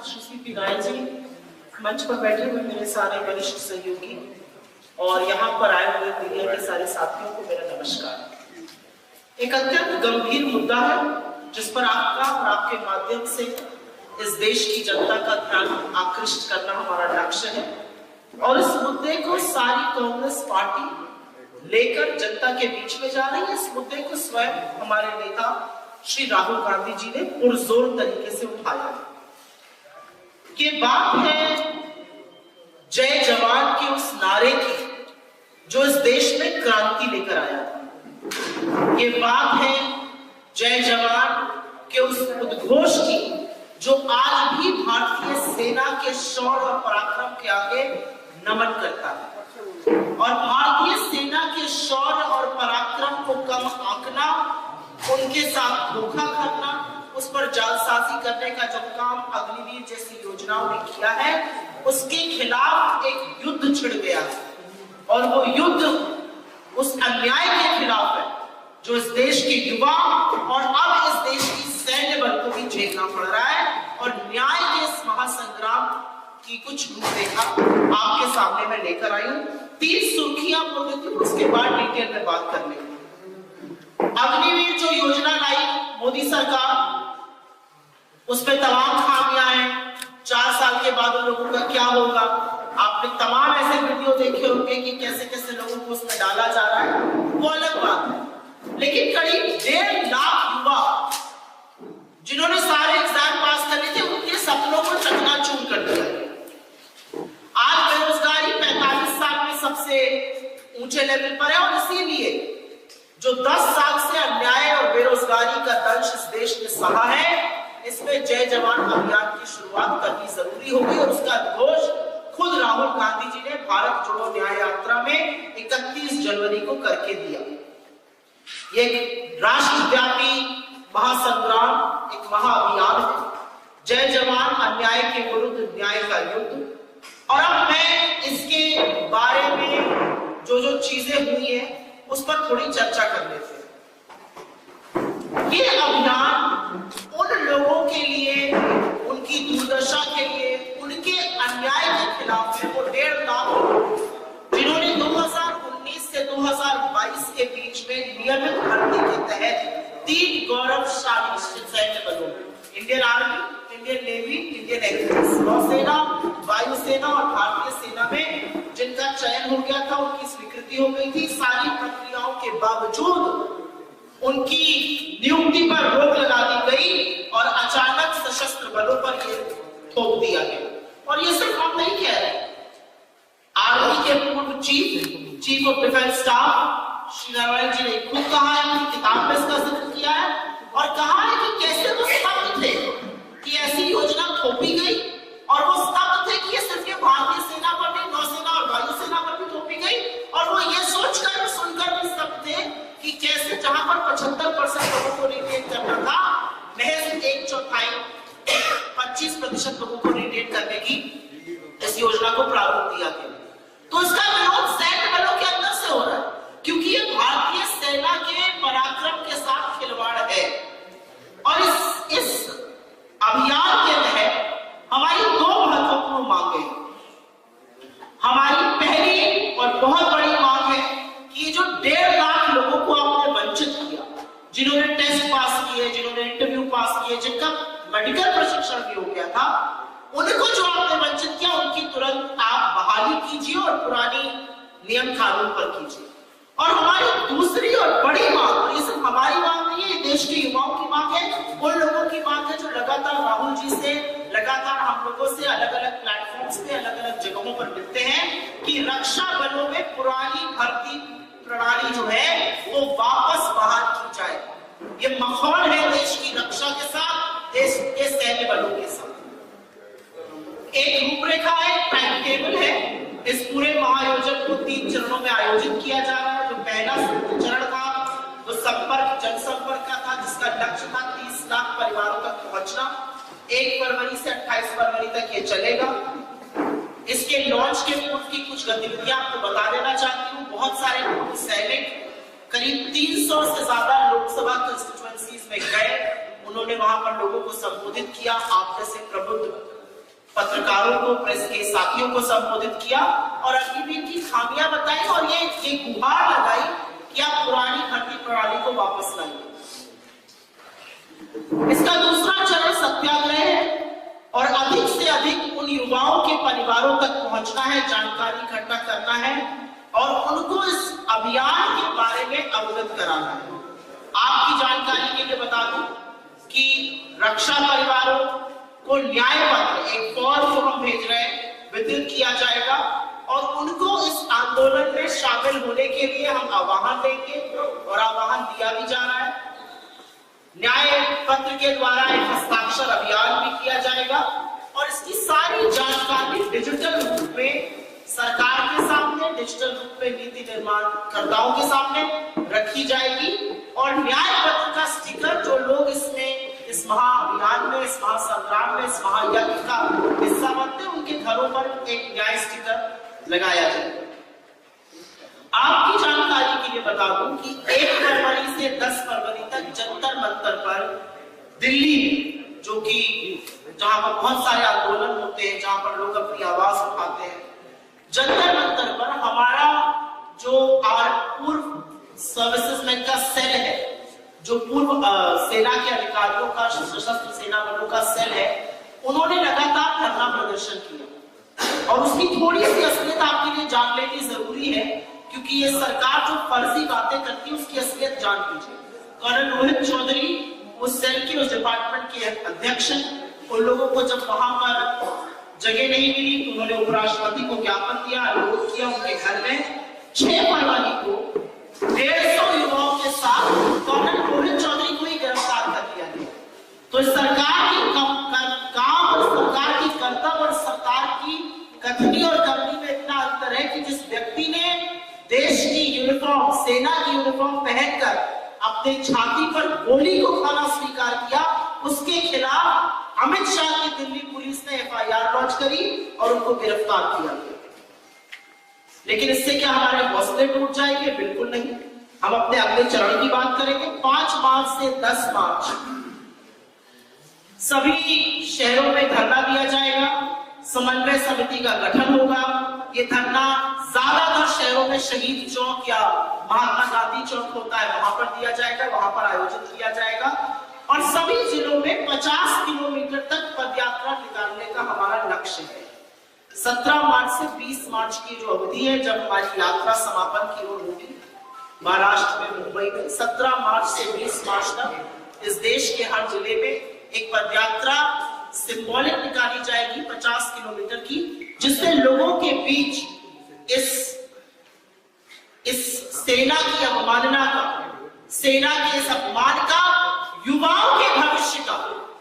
श्री सी राय जी, मंच पर बैठे हुए मेरे सारे वरिष्ठ सहयोगी और यहाँ पर आए हुए मीडिया के सारे साथियों को मेरा नमस्कार। एक अत्यंत गंभीर मुद्दा है जिस पर आपका और आपके माध्यम से इस देश की जनता का ध्यान आकृष्ट करना हमारा लक्ष्य है और इस मुद्दे को सारी कांग्रेस पार्टी लेकर जनता के बीच में जा रही है। इस मुद्दे को स्वयं हमारे नेता श्री राहुल गांधी जी ने पुरजोर तरीके से उठाया है। ये बात है जय जवान के उस नारे की जो इस देश में क्रांति लेकर आया था। ये बात है जय जवान के उस उद्घोष की जो आज भी भारतीय सेना के शौर्य और पराक्रम के आगे नमन करता है और भारतीय सेना के शौर्य और पराक्रम को कम आंकना, उनके साथ धोखा करना, उस पर जालसाजी करने का जो काम अग्निवीर जैसी योजनाओं ने किया है, उसके खिलाफ एक युद्ध छिड़ गया और वो युद्ध उस अन्याय के खिलाफ है जो इस देश के युवा और अब इस देश की सैन्य बल को भी झेलना पड़ रहा है। और न्याय के इस महासंग्राम की कुछ रूपरेखा आपके सामने मैं लेकर आई हूं। 3 सुर्खियां बोल देती हूं, उसके बाद डिटेल में बात कर लेंगे। अग्निवीर जो योजना लाई मोदी सरकार, उसमें तमाम खामियां हैं। 4 साल के बाद उन लोगों का क्या होगा? आपने तमाम ऐसे वीडियो देखे होंगे कि कैसे कैसे लोगों को उसमें डाला जा रहा है, वो अलग बात है। लेकिन करीब 1.5 लाख युवा जिन्होंने सारे एग्जाम पास कर लिए थे, उनके सपनों को चकनाचूर कर दिया। आज बेरोजगारी 45 साल में सबसे ऊंचे लेवल पर है और इसीलिए जो 10 साल से अन्याय और बेरोजगारी का दंश इस देश ने सहा है, इसमें जय जवान अभियान की शुरुआत करनी जरूरी होगी और उसका घोष खुद राहुल गांधी जी ने भारत जोड़ो न्याय यात्रा में 31 जनवरी को करके दिया। ये राष्ट्रव्यापी महासंग्राम, एक महाअभियान है, जय जवान अन्याय के विरुद्ध न्याय का युद्ध। और अब मैं इसके बारे में जो जो चीजें हुई है उस पर थोड़ी चर्चा कर लेते हैं। ये अभियान उन लोगों के लिए, उनकी दुर्दशा के लिए, उनके अन्याय के खिलाफ है। वो 1.5 लाख जिन्होंने 2019 से 2022 के बीच में नियमित भर्ती के तहत 3 गौरवशाली सैन्य बलों, Indian army, Indian navy, Indian air force, नौसेना, वायुसेना और भारतीय सेना में जिनका चयन हो गया था, उनकी स्वीकृति हो गई थी। सारी प्रक्रियाओं के बावजूद उनकी नियुक्ति पर रोक लगा दी गई और अचानक सशस्त्र बलों पर ये थोप दिया गया। और ये सिर्फ हम नहीं कह रहे, आर्मी के पूर्व chief of defence staff Shri Narayan ji ने खुद कहा है, अपनी किताब में इसका जिक्र किया है और कहा है कि कैसे वो स्तब्ध थे कि ऐसी योजना थोपी गई और वो स्तब्ध थे कि ये सिर्फ भारतीय सेना पर नहीं, नौसेना और वायुसेना पर भी थोपी गई। और वो ये सोचकर सुनकर भी स्तब्ध थे कि कैसे जहां पर 75% लोगों को रिटेन करना था, महज 1/4 25% लोगों को रिटेन करने की इस योजना को प्रारूप दिया गया। तो इसका विरोध सैन्य बलों के अंदर से हो रहा है क्योंकि ये भारतीय सेना के पराक्रम के साथ खिलवाड़ है। और इस अभियान के तहत हमारी 2 महत्वपूर्ण मांगे। हमारी पहली और बहुत बड़ी मांग है कि जो 1.5 लाख लोगों को आपने वंचित किया, जिन्होंने टेस्ट पास किए, जिन्होंने इंटरव्यू पास किए, जिनका मेडिकल प्रशिक्षण भी हो गया था, उनको जो आपने वंचित किया, उनकी तुरंत आप बहाली कीजिए और पुरानी नियम कानून पर कीजिए। और हमारी दूसरी और बड़ी मांग, और ये सिर्फ हमारी मांग नहीं है, देश के युवाओं की मांग है, उन लोगों की मांग है जो लगातार राहुल जी से, लगातार हम लोगों से अलग अलग प्लेटफॉर्म्स पे, अलग अलग जगहों पर मिलते हैं कि रक्षा बलों में पुरानी भर्ती प्रणाली जो है वो वापस बहाल की जाए। ये माहौल है देश की रक्षा के साथ, देश के सैन्य बलों के साथ। एक रूपरेखा है, टाइम टेबल है। इस पूरे महायोजन को 3 चरणों में आयोजित किया जा रहा है। जो पहला चरण था वो जनसंपर्क का था, जिसका लक्ष्य था 30 लाख परिवारों तक पहुंचना। 1 फरवरी से 28 फरवरी तक ये चलेगा। इसके लॉन्च के पूर्व की कुछ गतिविधियां आपको बता देना चाहती हूँ। बहुत सारे पूर्व सैनिक करीब 300 से ज्यादा लोकसभा कंस्टिट्यूएंसीज में गए, उन्होंने वहां पर लोगों को संबोधित किया। आप जैसे प्रबुद्ध पत्रकारों को, प्रेस के साथियों को संबोधित किया और अग्निवीर की खामियां बताई और ये गुहार लगाई कि आप पुरानी भर्ती प्रणाली को वापस लाइए। इसका दूसरा चरण सत्याग्रह है और अधिक से अधिक उन युवाओं के परिवारों तक पहुंचना है, जानकारी इकट्ठा करना है और उनको इस अभियान के बारे में अवगत कराना है। आपकी जानकारी के लिए बता दूं कि रक्षा परिवारों को न्याय पत्र, एक फॉर्म को हम भेज रहे हैं, वितरित किया जाएगा और उनको इस आंदोलन में शामिल होने के लिए हम आह्वान देंगे और आह्वान दिया भी जा रहा है। न्याय पत्र के द्वारा एक हस्ताक्षर अभियान भी किया जाएगा और इसकी सारी जानकारी डिजिटल रूप में सरकार के सामने, डिजिटल रूप में नीति निर्माणकर्ताओं के सामने रखी जाएगी और न्याय पत्र का स्टिकर जो लोग इसमें, इस महाअभियान में, इस महासंग्राम में, इस महायज्ञ का हिस्सा बनते हैं, उनके घरों पर एक न्याय स्टिकर लगाया जाएगा। आपकी जानकारी के लिए बता दूं कि 1 फरवरी से 10 फरवरी तक जंतर मंतर पर दिल्ली, जो कि जहां पर बहुत सारे आंदोलन होते हैं, जहां पर लोग अपनी आवाज उठाते हैं, जंतर मंतर पर हमारा जो पूर्व सर्विसेजमैन का सेल है, जो पूर्व सेना के अधिकारियों का, सशस्त्र सेना बलों का सेल है, उन्होंने लगातार धरना प्रदर्शन किया और उसकी थोड़ी सी असलियत आपके लिए जान लेनी जरूरी है, क्योंकि ये सरकार जो फर्जी बातें करती है उसकी असलियत जान लीजिए। कर्नल रोहित चौधरी उस सेल के, उस डिपार्टमेंट के अध्यक्ष, उन लोगों को जब वहां पर जगह नहीं मिली तो उन्होंने उपराष्ट्रपति को ज्ञापन दिया, अनुरोध किया, उनके घर में 6 फरवरी को 150 युवाओं के साथ कर्नल रोहित चौधरी को ही गिरफ्तार कर लिया गया। तो सरकार की काम और सरकार की कर्तव्य और सरकार की कथनी और करनी में इतना अंतर है कि जिस व्यक्ति ने देश की यूनिफॉर्म, सेना की यूनिफॉर्म पहनकर अपने छाती पर गोली को खाना स्वीकार किया, उसके खिलाफ अमित शाह की दिल्ली पुलिस ने एफआईआर लॉन्च करी और उनको गिरफ्तार किया। लेकिन इससे क्या हमारे हौसले टूट जाएंगे? बिल्कुल नहीं। हम अपने अगले चरण की बात करेंगे। 5 मार्च से 10 मार्च सभी शहरों में धरना दिया जाएगा, समन्वय समिति का गठन होगा। ये धरना ज्यादातर शहरों में शहीद चौक या महात्मा गांधी चौक होता है, वहां पर दिया जाएगा, वहां पर आयोजित किया जाएगा और सभी जिलों में 50 किलोमीटर तक पदयात्रा निकालने का हमारा लक्ष्य है। 17 मार्च से 20 मार्च की जो अवधि है, जब हमारी यात्रा समापन की ओर होगी महाराष्ट्र में, मुंबई में, 17 मार्च से 20 मार्च तक इस देश के हर जिले में एक पदयात्रा सिंबॉलिक निकाली जाएगी 50 किलोमीटर की, जिससे लोगों के बीच इस सेना की अवमानना का, सेना के इस अपमान का, युवाओं के भविष्य का,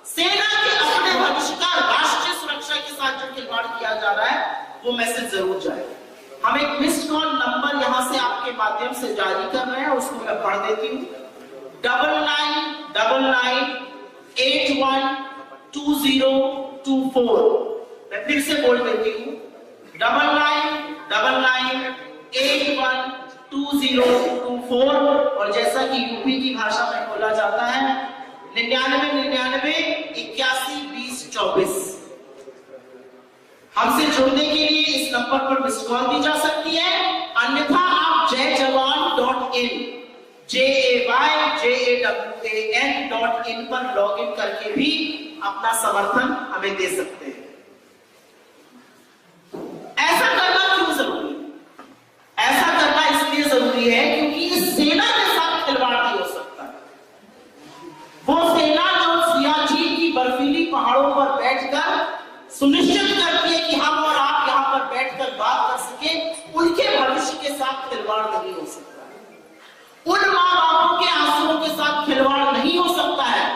सेना के अपने भविष्य का, राष्ट्रीय सुरक्षा के साथ जो खिलवाड़ किया जा रहा है, वो मैसेज जरूर जाए। हम एक मिस्ड कॉल नंबर यहां से आपके माध्यम से जारी कर रहे हैं, उसको मैं पढ़ देती हूँ। 9999812024। मैं फिर से बोल देती हूँ, 9999812024 और जैसा कि यूपी की भाषा में बोला जाता है 9999812024। हमसे जुड़ने के लिए इस नंबर पर मिस कॉल दी जा सकती है, अन्यथा आप jayjawan.in JAYJAWAN.in पर लॉगिन करके भी अपना समर्थन हमें दे सकते हैं। ऐसा करना क्यों जरूरी है? ऐसा करना इसलिए जरूरी है क्योंकि इस सेना के साथ खिलवाड़ नहीं हो सकता। वो सेना जो सियाचिन की बर्फीली पहाड़ों पर बैठकर सुनिश्चित करती है कि हम और आप यहां पर बैठकर बात कर सके, उनके भविष्य के साथ खिलवाड़ नहीं हो सकता। उन मां बापों के आंसुओं के साथ खिलवाड़ नहीं हो सकता है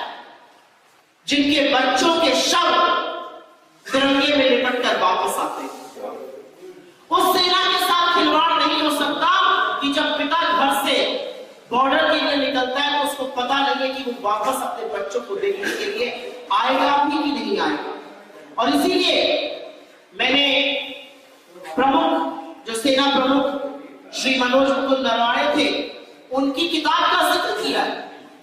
जिनके बच्चों के शव तिरंगे में लिपट कर वापस आते हैं। उस सेना के साथ खिलवाड़ नहीं हो सकता कि जब पिता घर से बॉर्डर के लिए निकलता है तो उसको पता नहीं है कि वो वापस अपने बच्चों को देखने के लिए आएगा भी कि नहीं आएगा। और इसीलिए मैंने प्रमुख, जो सेना प्रमुख श्री मनोज मुकुंद नरवाणे थे, उनकी किताब का जिक्र किया है,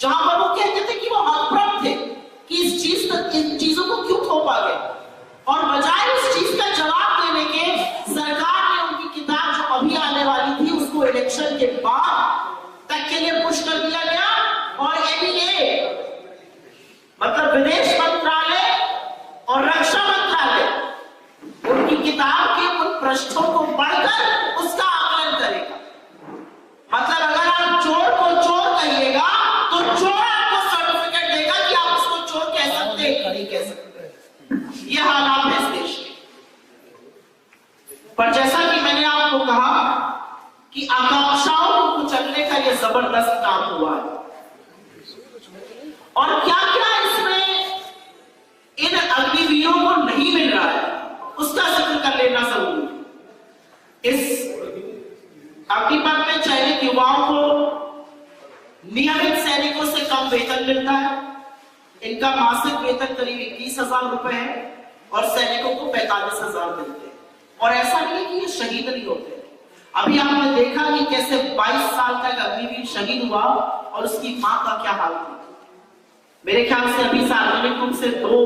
जहां पर वो कहते थे कि वो हतप्रभ थे कि इन चीजों को क्यों थोपा गया, और बजाय उस चीज पृष्ठों को पढ़कर उसका आकलन करेगा। मतलब अगर आप चोर को चोर कहिएगा तो चोर आपको सर्टिफिकेट देगा कि आप उसको चोर कह सकते हैं, नहीं कह सकते। यह हालात है इस देश के। पर जैसा कि मैंने आपको कहा कि आकांक्षाओं को कुचलने का यह जबरदस्त काम हुआ है, और क्या क्या इसमें इन अग्निवीरों को नहीं मिल रहा है उसका जिक्र कर लेना जरूरी है। इस अग्निपथ में चयनित युवाओं को नियमित सैनिकों से कम वेतन मिलता है। इनका मासिक वेतन करीब 21,000 रुपए है और सैनिकों को 45,000 मिलते हैं। और ऐसा नहीं है कि ये शहीद नहीं होते। अभी आपने देखा कि कैसे 22 साल का अग्निवीर शहीद हुआ और उसकी मां का क्या हाल था। मेरे ख्याल से अभी सार्वजनिक रूप से 2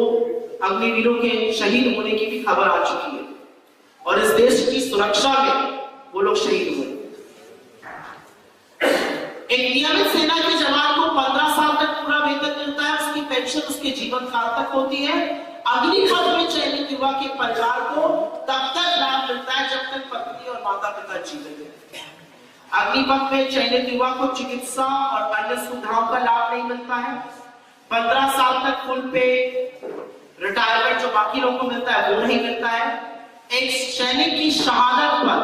अग्निवीरों के शहीद होने की भी खबर आ चुकी है और इस देश की सुरक्षा में वो लोग शहीद हुए। एक नियमित सेना के जवान को 15 साल तक पूरा वेतन मिलता है, उसकी पेंशन उसके जीवन काल तक होती है। अग्निपथ में चयनित युवा के परिवार को तब तक लाभ मिलता है जब तक पत्नी और माता पिता जीवित हैं। अग्निपथ में चयनित युवा को चिकित्सा और अन्य सुविधाओं का लाभ नहीं मिलता है। 15 साल तक फुल पे रिटायरमेंट जो बाकी लोगों को मिलता है वो नहीं मिलता है। एक सैनिक की शहादत पर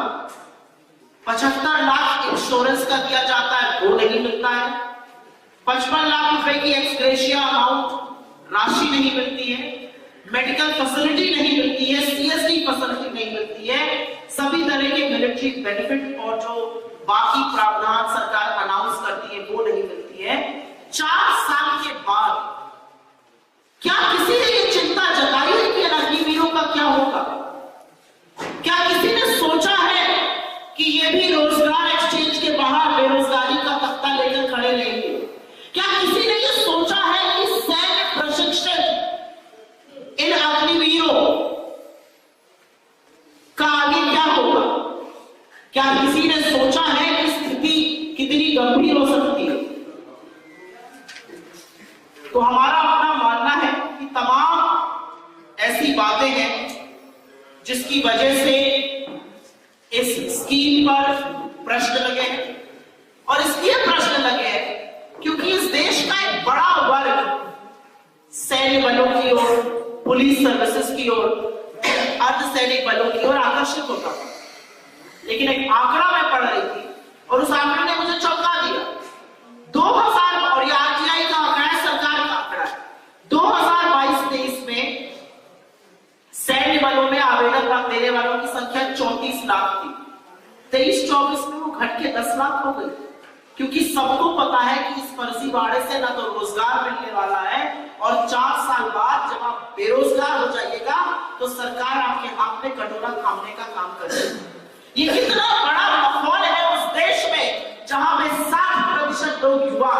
75 लाख इंश्योरेंस का दिया जाता है वो नहीं मिलता है। 55 लाख रुपए की एक्सग्रेशिया अमाउंट राशि नहीं मिलती है। मेडिकल फैसिलिटी नहीं मिलती है, सीएसडी फैसिलिटी नहीं मिलती है। सभी तरह के मिलिट्री बेनिफिट और जो बाकी प्रावधान सरकार अनाउंस करती है वो नहीं मिलती है। 4 साल के बाद क्या किसी ने ये चिंता जताई है कि अग्निवीरों का क्या होगा? क्या किसी ने सोचा है कि ये भी रोजगार एक्सचेंज के बाहर बेरोजगारी का तख्ता लेकर खड़े रहेंगे? क्या किसी ने ये सोचा है कि सैन्य प्रशिक्षण इन अग्निवीरों का आगे क्या होगा? क्या किसी ने सोचा है कि स्थिति कितनी गंभीर हो सकती है? तो हमारा अपना मानना है कि तमाम ऐसी बातें हैं जिसकी वजह से इस स्कीम पर प्रश्न लगे हैं। और इसलिए प्रश्न लगे हैं क्योंकि इस देश का एक बड़ा वर्ग सैन्य बलों की ओर, पुलिस सर्विसेज की ओर, अर्धसैनिक बलों की ओर आकर्षित होता था। लेकिन एक आंकड़ा मैं पढ़ रही थी और उस आंकड़े ने मुझे चौंका दिया। 2000 और ये आरटीआई का आंकड़ा है, सरकार का आंकड़ा है। 2022-23 में सैन्य बलों में आवेदन देने वालों की संख्या 34 लाख थी। 23-24 में वो घट के 10 लाख हो गई, क्योंकि सबको पता है कि इस फर्जीवाड़े से ना तो रोजगार मिलने वाला है और 4 साल बाद जब आप बेरोजगार हो जाइएगा तो सरकार आपके हाथ में कटोरा थामने का काम करेगी। ये कितना बड़ा माहौल है उस देश में जहां में 60% लोग युवा।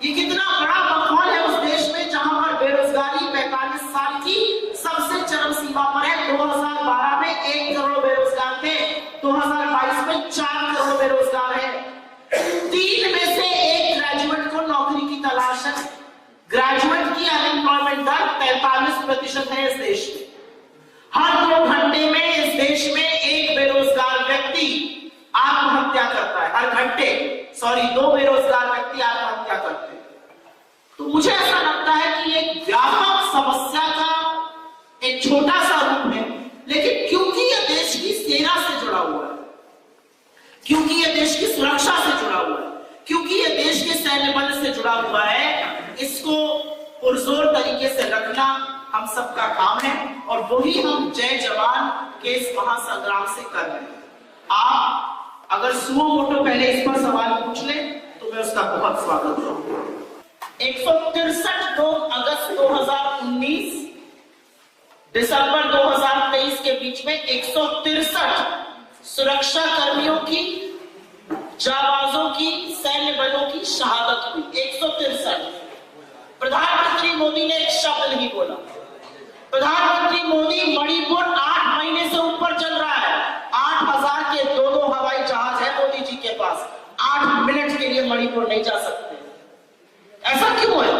ये कितना बड़ा माहौल है उस देश में जहां पर बेरोजगारी 45 साल की सबसे चरम सीमा पर है। 2012 में 1 करोड़ बेरोजगार थे, 2022 में 4 करोड़ बेरोजगार है। 3 में से 1 ग्रेजुएट को नौकरी की तलाश है। ग्रेजुएट की अनएम्प्लॉयमेंट दर 43% है इस देश में। हर 2 घंटे में इस देश में 1 बेरोजगार व्यक्ति आत्महत्या करता है। हर घंटे 2 बेरोजगार व्यक्ति आत्महत्या करते हैं। तो मुझे ऐसा लगता है कि एक व्यापक समस्या का एक छोटा सा रूप है, लेकिन क्योंकि यह देश की सेना से जुड़ा हुआ है, क्योंकि यह देश की सुरक्षा से जुड़ा हुआ है, क्योंकि यह देश के सैन्य बल से जुड़ा हुआ है, इसको पुरजोर तरीके से रखना हम सबका काम है और वही हम जय जवान के इस महासंग्राम से कर रहे हैं। आप अगर सुओ मोटो पहले इस पर सवाल पूछ ले तो मैं उसका बहुत स्वागत करूंगा। 163 अगस्त 2019 दिसंबर 2023 के बीच में 163 सुरक्षा कर्मियों की, जाबाजों की, सैन्य बलों की शहादत हुई। 163। प्रधानमंत्री मोदी ने एक शब्द नहीं बोला। प्रधानमंत्री मोदी, मणिपुर 8 महीने से ऊपर चल रहा है। 8000 के 2 हवाई जहाज है मोदी जी के पास। 8 मिनट के लिए मणिपुर नहीं जा सकते। ऐसा क्यों है?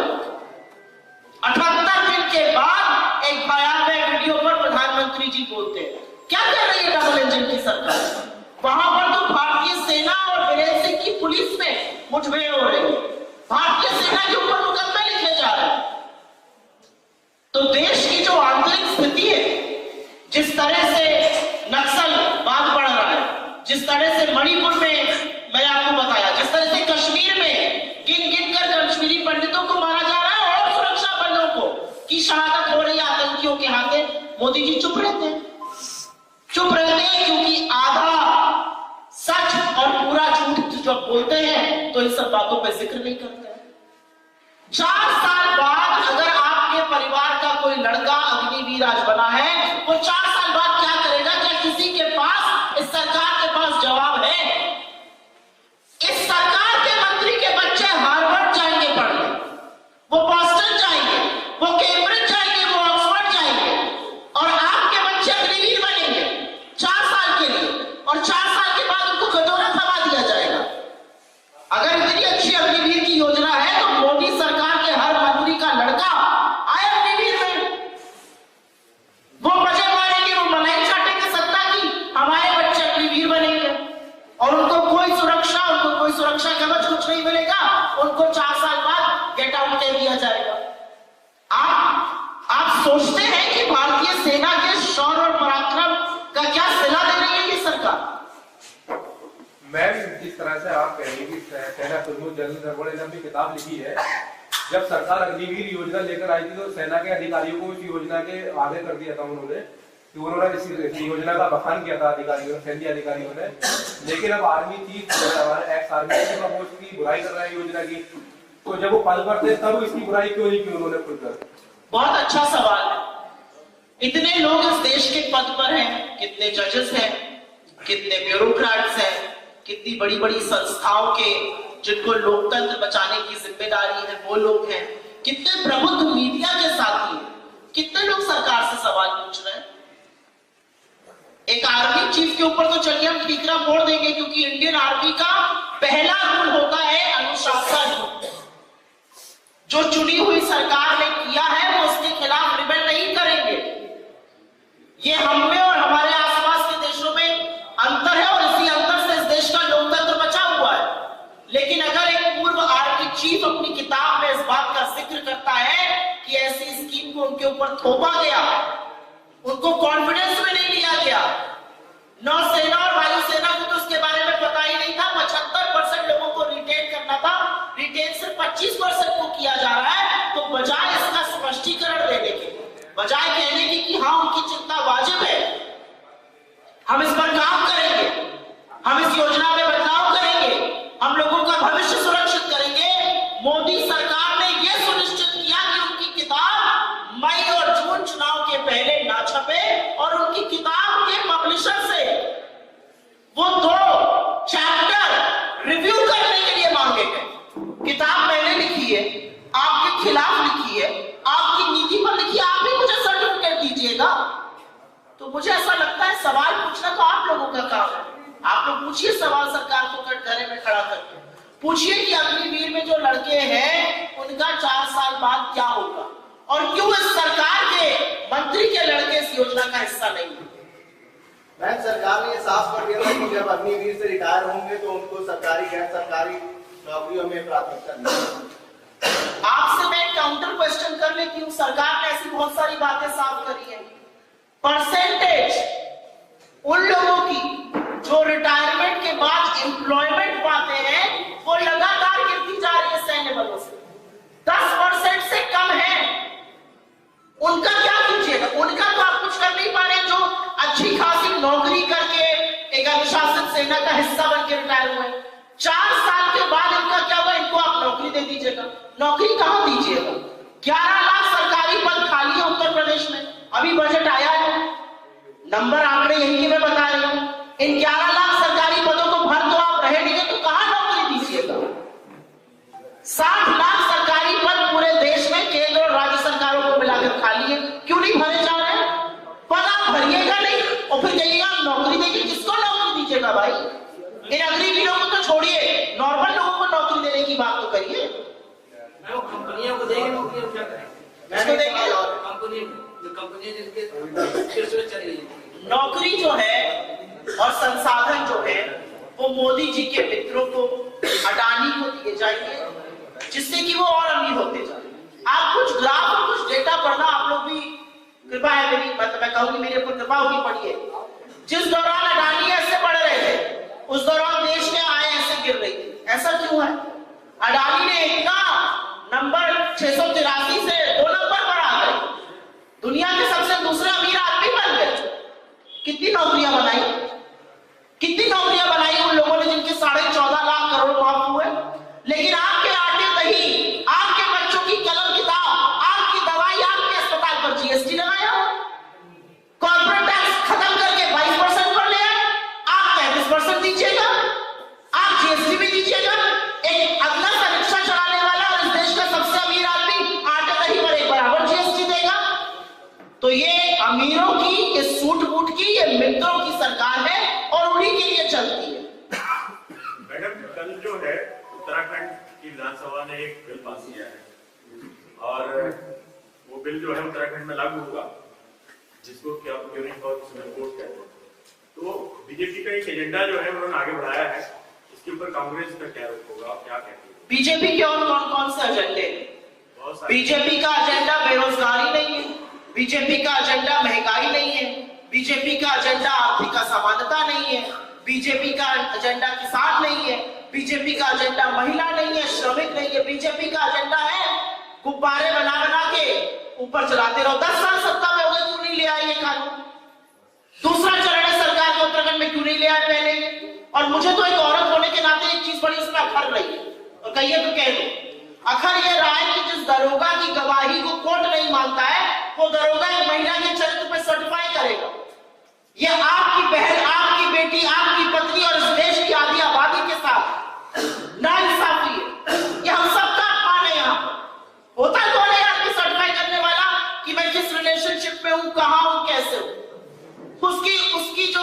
78 दिन के बाद एक भयावह वीडियो पर प्रधानमंत्री जी बोलते हैं, क्या कह रही है डबल इंजन की मुठभेड़ हो रही है, भारतीय सेना के ऊपर मुकदमे लिखे जा रहे हैं। तो देश की जो आंतरिक स्थिति है, जिस तरह से नक्सलवाद बढ़ रहा है, जिस तरह से मणिपुर में मैं आपको बताया, जिस तरह से कश्मीर में गिन गिन कर कश्मीरी पंडितों को मारा जा रहा है और सुरक्षा बलों को की शहादत हो रही है आतंकियों के हाथे, मोदी जी चुप रहते हैं। चुप रहते हैं क्योंकि आधा सच और पूरा झूठ जब बोलते हैं तो इन सब बातों पर जिक्र नहीं करते हैं। 4 साल बाद अगर आपके परिवार का कोई लड़का अग्निवीर आज बना है, वो 4 साल बाद क्या करेगा? क्या किसी के पास, इस सरकार के पास जवाब है? इस सरकार के मंत्री के बच्चे हार्वर्ड जाएंगे पढ़ने, वो बॉस्टन जाएंगे, वो कैम्ब्रिज जाएंगे, वो ऑक्सफोर्ड जाएंगे, और आपके बच्चे अग्निवीर बनेंगे 4 साल के लिए, और 4 साल के बाद उनको कटोरा थमा दिया जाएगा। अगर इतनी अच्छी अग्निवीर की योजना है तो मोदी सरकार के हर मंत्री का लड़का आए अग्निवीर में, वो मजे मारेंगे, वो मलाई चाटेंगे सत्ता की, हमारे बच्चे अग्निवीर बनेंगे, और उनको कोई सुरक्षा कवच कुछ नहीं मिलेगा, उनको 4 साल बाद गेट आउट कह दिया जाएगा। आप सोचते हैं कि भारतीय सेना के शौर्य और पराक्रम का क्या सिला दे रही है ये सरकार? मैम, जिस तरह से आप कह रही कि सेना प्रमुख जनरल नरवणे ने अपनी किताब लिखी है, जब सरकार अग्निवीर योजना लेकर आई थी तो सेना के अधिकारियों को इस योजना के आगे कर दिया था उन्होंने, कि उन्होंने इस योजना का बखान किया था अधिकारियों, सैन्य अधिकारियों ने। लेकिन अब आर्मी चीफ, हमारे एक्स आर्मी चीफ, वो इसकी बुराई कर रहे हैं योजना की, तो जब वो पद पर थे तब इसकी बुराई क्यों नहीं की उन्होंने खुलकर? बहुत अच्छा सवाल है। इतने लोग इस देश के पद पर हैं, कितने जजेस हैं, कितने ब्यूरोक्रेट्स हैं, कितनी बड़ी बड़ी संस्थाओं के जिनको लोकतंत्र बचाने की जिम्मेदारी है वो लोग हैं, कितने प्रबुद्ध मीडिया के साथी हैं, कितने लोग सरकार से सवाल पूछ रहे हैं। एक आर्मी चीफ के ऊपर तो चलिए हम ठीकरा मोड़ देंगे, क्योंकि इंडियन आर्मी का पहला रूल होता है अनुशासन। जो चुनी हुई सरकार ने किया है वो उसके खिलाफ रिबेल नहीं करेंगे। ये हम में और हमारे आसपास के देशों में अंतर है, और इसी अंतर से इस देश का लोकतंत्र बचा हुआ है। लेकिन अगर एक पूर्व आर्मी चीफ अपनी किताब में इस बात का जिक्र करता है कि ऐसी स्कीम को उनके ऊपर थोपा गया, उनको कॉन्फिडेंस में नहीं लिया गया, नौसेना और वायुसेना को तो उसके बारे में पता ही नहीं था, 75% लोगों को रिटेन करना था, रिटेन सिर्फ 25% को किया जा रहा है। तो बजाय इसका स्पष्टीकरण देने के, बजाय कहने की कि हाँ उनकी चिंता वाजिब है, हम इस पर काम करेंगे, हम इस योजना में बदलाव करेंगे, हम लोगों का भविष्य सुरक्षित करेंगे, मोदी सरकार ने यह सुनिश्चित किया कि उनकी किताब मई और जून चुनाव के पहले ना छपे, और उनकी किताब के पब्लिशर से वो 2 चैप्टर रिव्यू करने के लिए मांगे गए। किताब मैंने लिखी है, आपके खिलाफ लिखी है, आपकी नीति पर लिखी है, आप ही मुझे सर्टिफिकेट दीजिएगा। तो मुझे ऐसा लगता है सवाल पूछना तो आप लोगों का काम है। आप लोग पूछिए सवाल सरकार को कटघरे में खड़ा करके, पूछिए कि अग्निवीर में जो लड़के हैं उनका 4 साल बाद क्या होगा, और क्यों इस सरकार के मंत्री के लड़के इस योजना का हिस्सा नहीं है। मैम, सरकार ने साफ कर दिया था कि जब अग्निवीर से रिटायर होंगे तो उनको सरकारी गैर सरकारी नौकरियों में प्राथमिकता दी। आपसे मैं काउंटर क्वेश्चन कर लेती हूँ। सरकार ने ऐसी बहुत सारी बातें साफ करी है। परसेंटेज उन लोगों की जो रिटायरमेंट के बाद एम्प्लॉयमेंट पाते हैं वो लगातार गिरती जा रही है सैन्य बलों से, 10% से कम है। उनका क्या कीजिएगा? उनका तो आप कुछ कर नहीं पा रहे, जो अच्छी खासी नौकरी करके एक अनुशासित सेना का हिस्सा बन के रिटायर हुए। 4 साल के बाद इनका क्या हुआ? इनको आप नौकरी दे दीजिएगा। नौकरी कहां दीजिएगा? 11 लाख सरकारी पद खाली है उत्तर प्रदेश में। अभी बजट आया है, नंबर आंकड़े यही के मैं बता रही हूं। इन 11 लाख सरकारी पदों को भर तो आप रहे नहीं तो कहां नौकरी दीजिएगा? 60 लाख सरकारी पद पूरे देश में केंद्र और राज्य सरकारों को मिलाकर खाली है, क्यों नहीं भरे जा रहे हैं? पद आप भरिएगा नहीं और फिर कहिएगा नौकरी देंगे। किसको नौकरी दीजिएगा भाई? इन अग्निवीरों को तो छोड़िए, नॉर्मल लोगों को नौकरी देने की बात तो करिए। कंपनियों को देंगे, नौकरियां क्या करें? किसको देंगे? कंपनी जिनके शीर्ष में चली है। नौकरी जो है और संसाधन जो है वो मोदी जी के मित्रों को, अडानी को दिए जाएंगे जिससे कि वो और अमीर होते जाए। आप कुछ ग्राफ और कुछ डेटा पढ़ना, आप लोग भी कृपा है मेरी, मैं कहूंगी मेरे ऊपर कृपा होगी, पढ़िए। जिस दौरान अडानी ऐसे बढ़ रहे थे उस दौरान देश में आय ऐसे गिर रही थी। ऐसा क्यों है? अडानी ने इतना नंबर 683 से 2 नंबर बढ़ा गए, दुनिया के सबसे दूसरे अमीर आदमी बन गए। कितनी नौकरियां बनाई, कितनी नौकरियां बनाई उन लोगों ने जिनके 14.5 लाख करोड़ माफ हुए। लेकिन आपके आटे दही, आपके बच्चों की कलम किताब, आपकी दवाई, आपके अस्पताल पर जीएसटी लगाया, कॉर्पोरेट टैक्स खत्म करके 22% पर ले आए। आप 35% दीजिएगा, आप जीएसटी भी दीजिएगा। एक अगला सा रिक्शा चलाने वाला और इस देश का सबसे अमीर आदमी आटे दही पर एक बराबर जीएसटी देगा। तो ये अमीरों की, ये सूट बूट की, ये मित्रों की सरकार है और उन्हीं के लिए चलती है। मैडम, कल जो है उत्तराखंड की विधानसभा ने एक बिल पास किया है और वो बिल जो है उत्तराखंड में लागू होगा, जिसको क्या यूनिक और सिविल कोड कहते हैं। तो बीजेपी का एक एजेंडा जो है उन्होंने आगे बढ़ाया है, इसके ऊपर कांग्रेस का क्या रुख होगा, आप क्या कहते हैं? बीजेपी के और कौन कौन से एजेंडे? बीजेपी का एजेंडा बेरोजगारी नहीं है, बीजेपी का एजेंडा महंगाई नहीं है, बीजेपी का एजेंडा आर्थिक असमानता नहीं है, बीजेपी का एजेंडा किसान नहीं है, बीजेपी का एजेंडा महिला नहीं है, श्रमिक नहीं है। बीजेपी का एजेंडा है गुब्बारे बना बना के ऊपर चलाते रहो। 10 साल सत्ता में हो गए, क्यों नहीं ले आए ये कानून? दूसरा चरण है सरकार के, उत्तराखंड में क्यों नहीं ले आए पहले? और मुझे तो एक औरत होने के नाते एक चीज बड़ी इसमें अखर रही है, और कहिए तो कह दो, अखर ये रहा है कि जिस दरोगा की गवाही को कोर्ट नहीं मानता है, वो दरोगा एक महिला के चरित्र पे सर्टिफाई करेगा। ये आपकी बहन, आपकी बेटी, आपकी पत्नी और इस देश की आधी आबादी के साथ नाइंसाफी है। ये हम सबका अपमान है। यहाँ पर होता कौन है आपकी सर्टिफाई करने वाला कि मैं किस रिलेशनशिप में हूँ, कहाँ हूँ, कैसे हूँ? उसकी जो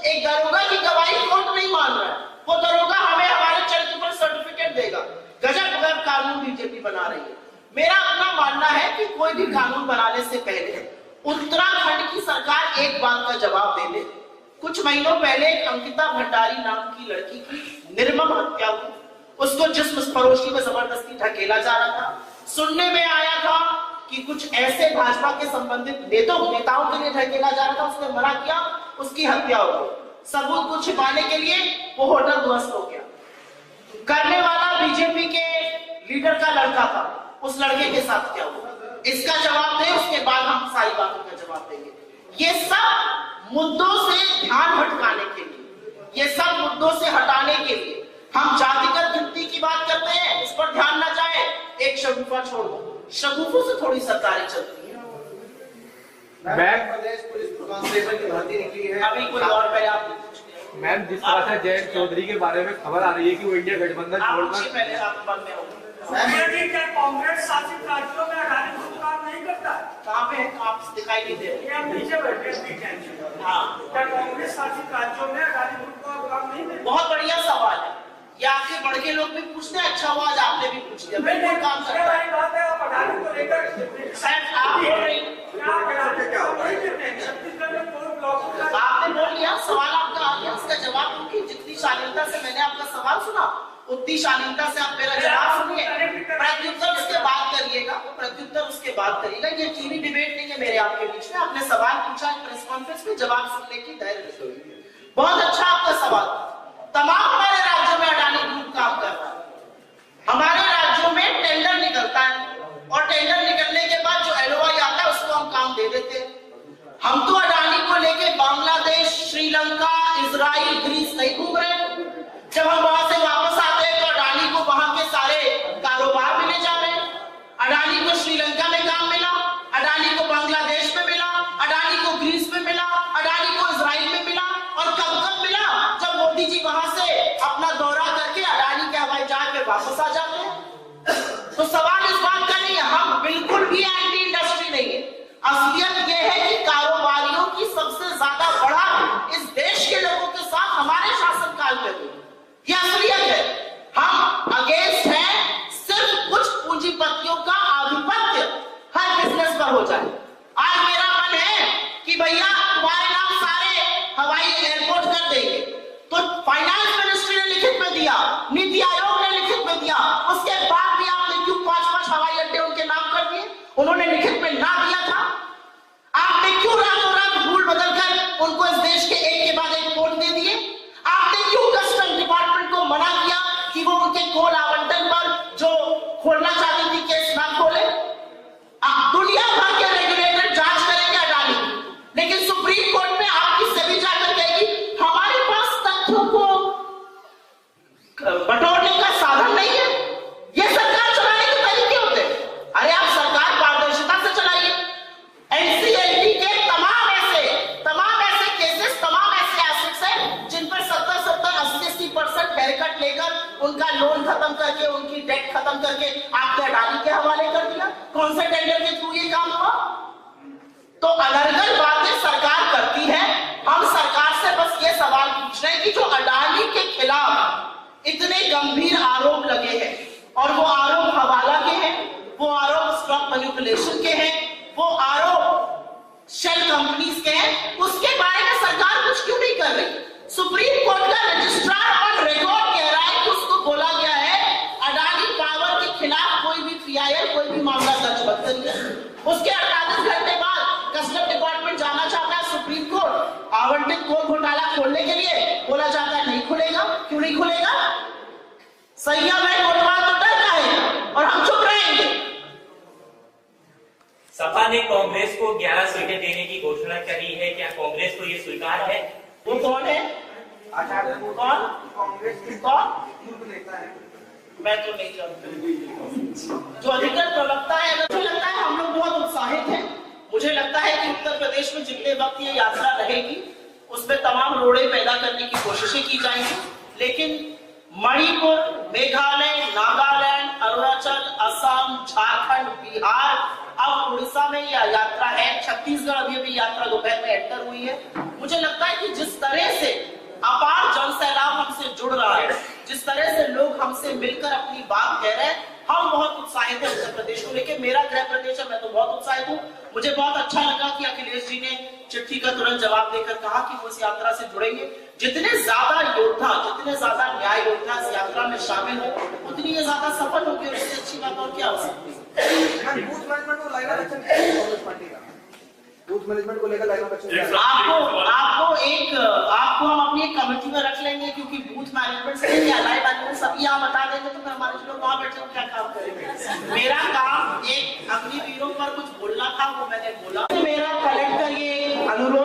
एक दरोगा की गवाही कोर्ट नहीं मान रहा है, वो दरोगा हमें हमारे चरित्र पर सर्टिफिकेट देगा। गजब कानून बीजेपी बना रही है। मेरा अपना मानना है कि कोई भी कानून बनाने से पहले उत्तराखंड की सरकार एक बात का जवाब दे ले। कुछ महीनों पहले अंकिता भंडारी नाम की लड़की की निर्मम हत्या हुई, उसको जिस्म फरोशी में जबरदस्ती ढकेला जा रहा था। सुनने में आया था कि कुछ ऐसे भाजपा के संबंधित नेताओं के लिए ढकेला जा रहा था, उसने मना किया, उसकी हत्या हो गई। सबूत को छिपाने के लिए वो होटल ध्वस्त हो गया। करने वाला बीजेपी के लीडर का लड़का था, उस लड़के के साथ क्या हुआ, इसका जवाब दे, उसके बाद हम सारी बातों का जवाब देंगे। ये सब मुद्दों से ध्यान भटकाने के लिए, ये सब मुद्दों से हटाने के लिए हम जातिगत गिनती की बात करते हैं, इस पर ध्यान न जाए। एक शगुफा छोड़ दो, शगुफों से थोड़ी सरकारें चलती है। प्रदेश पुलिस कांस्टेबल की भर्ती निकली है, अभी कोई और पहले आप मैम, जिस तरह से जयंत चौधरी के बारे में खबर आ रही है कि वो इंडिया गठबंधन छोड़कर, पहले आप बाद में होंगे। क्या कांग्रेस शासित राज्यों में अडानी ग्रुप काम नहीं करता? कहाँ पे आप दिखाई नहीं दे रहे? ये हम नीचे बैठे हैं। हाँ, क्या कांग्रेस शासित राज्यों में अडानी ग्रुप का काम नहीं करता? बहुत बढ़िया सवाल है। ये आपके बड़ के लोग भी पूछते हैं, अच्छा हुआ आज आपने भी पूछ दिया। बिल्कुल काम करता है। बात है, आप अडानी को लेकर शायद आप बोल रही, छत्तीसगढ़ में कोई ब्लॉक आपने बोल लिया, सवाल आपका आ गया, उसका जवाब दूंगी। जितनी शालीनता से मैंने आपका सवाल सुना, उतनी शालीनता से आप मेरा जवाब सुनिए। प्रत्युत्तर उसके बाद करिएगा, प्रत्युत्तर उसके बाद करिएगा। ये चीनी डिबेट नहीं है मेरे आपके बीच में। आपने सवाल पूछा प्रेस कॉन्फ्रेंस में, जवाब सुनने की धैर्य। बहुत अच्छा आपका सवाल। तमाम हमारे राज्यों में अडानी ग्रुप काम कर रहा है। हमारे राज्यों में टेंडर निकलता है और टेंडर निकलने के बाद जो एलओआई आता है उसको हम काम दे देते हैं। हम तो अडानी को लेके बांग्लादेश, श्रीलंका, इजराइल, ग्रीस नहीं घूम रहे। जब हम वहां से वापस आते हैं तो अडानी को वहां के सारे कारोबार मिले जा रहे हैं। अडानी को श्रीलंका में काम मिला, अडानी को बांग्लादेश में मिला, अडानी को ग्रीस में मिला, अडानी को इजराइल में मिला। और कब मिला? जब मोदी जी वहां से अपना दौरा करके अडानी के हवाई जहाज पे वापस आ जाते हैं। तो सवाल इस बात का नहीं है, हम बिल्कुल भी एंटी इंडस्ट्री नहीं है। असलियत यह है कि कारोबारियों की सबसे ज्यादा बढ़त इस देश के लोगों के साथ हमारे शासनकाल में हुई। यह असलियत है। हम अगेंस्ट हैं सिर्फ कुछ पूंजीपतियों का आधिपत्य हर बिजनेस पर हो जाए। आज मेरा मन है कि भैया तुम्हारे नाम सारे हवाई एयरपोर्ट कर देंगे, तो फाइनेंस मिनिस्ट्री ने लिखित में दिया, नीति आयोग ने लिखित में दिया, उसके बाद भी आपने क्यों 5-5 हवाई अड्डे उनके नाम कर दिए? उन्होंने लिखित में ना दिया था, आपने क्यों रातों रात भूल बदलकर उनको इस देश के एक के बाद एक पोर्ट दे दिए? आपने क्यों कस्टम डिपार्टमेंट को मना किया कि वो उनके कोल आवंटन पर जो खोलना चाहती थी केस ना खोले? दुनिया भर के रेगुलेटर जांच करेंगे अडानी की, लेकिन सुप्रीम कोर्ट में आपकी सेबी जाकर कहेगी हमारे पास तथ्यों को बटोरने का साधन नहीं है। ये सरकार चलाने के तरीके होते हैं। अरे आप सरकार पारदर्शिता से चलाइए। एनसीएलटी के तमाम ऐसे केसेस, तमाम ऐसे एसेट्स हैं जिन पर 70-70, 80% हेयरकट लेकर उनका लोन खत्म करके, उनकी डेट खत्म करके आपने अडानी के हवाले कर दिया। कौन से टेंडर के थ्रू ये काम हुआ? तो अनर्गल बातें सरकार करती है। हम सरकार से बस ये सवाल पूछ रहे हैं कि जो अडानी के खिलाफ इतने गंभीर आरोप लगे हैं, और वो आरोप हवाला के हैं, वो आरोप स्टॉक मैनिपुलेशन के हैं, वो आरोप शेल कंपनीज के हैं, उसके बारे में सरकार कुछ क्यों नहीं कर रही? सुप्रीम कोर्ट का रजिस्ट्रार ऑन रिकॉर्ड कह रहा है कि उसको बोला गया है अडानी पावर के खिलाफ कोई भी FIR, कोई भी मामला दर्ज मत करिए। उसके 48 घंटे बाद कस्टम डिपार्टमेंट जाना चाहता है सुप्रीम कोर्ट, आवंटित कोल घोटाला खोलने के लिए, बोला जाता है नहीं खुलेगा। क्यों नहीं खुलेगा? सैया में कोटवाल तो डर जाएगा और हम चुप रहेंगे। सपा ने कांग्रेस को 11 सीटें देने की घोषणा करी है, क्या कांग्रेस को ये स्वीकार है? वो कौन है? कौन? कौन? मैं तो नहीं जानता। जो अधिकृत प्रवक्ता है, मुझे लगता है हम लोग बहुत उत्साहित हैं। मुझे लगता है कि उत्तर प्रदेश में जितने वक्त ये यात्रा रहेगी उसमें तमाम रोड़े पैदा करने की कोशिशें की जाएंगी, लेकिन मणिपुर, मेघालय, नागालैंड, अरुणाचल, असम, झारखंड, बिहार, अब उड़ीसा में यह यात्रा है, छत्तीसगढ़ अभी यात्रा दोपहर में एंटर हुई है। मुझे लगता है कि जिस तरह से अपार जन सैलाब हमसे जुड़ रहा है, जिस तरह से लोग हमसे मिलकर अपनी बात कह रहे हैं, हम बहुत उत्साहित हैं उत्तर प्रदेश को लेकर। मेरा गृह प्रदेश है, मैं तो बहुत उत्साहित हूँ। मुझे बहुत अच्छा लगा कि अखिलेश जी ने चिट्ठी का तुरंत जवाब देकर कहा कि वो इस यात्रा से जुड़ेंगे। जितने ज्यादा योद्धा, जितने ज्यादा न्याय योद्धा इस यात्रा में शामिल हो, उतनी ये ज्यादा सफल होगी, और इससे अच्छी बात और क्या हो सकती है? बूथ मैनेजमेंट को लेकर लाइन ऑफ एक्शन आपको हम अपनी एक कमेटी में रख लेंगे, क्योंकि बूथ मैनेजमेंट से अलाइ मैनेजमेंट सब यहाँ बता देंगे तो फिर हमारे लोग वहाँ बैठे क्या काम करेंगे? मेरा काम एक अग्निवीरों पर कुछ बोलना था, वो मैंने बोला। मेरा कलेक्टर ये अनुरोध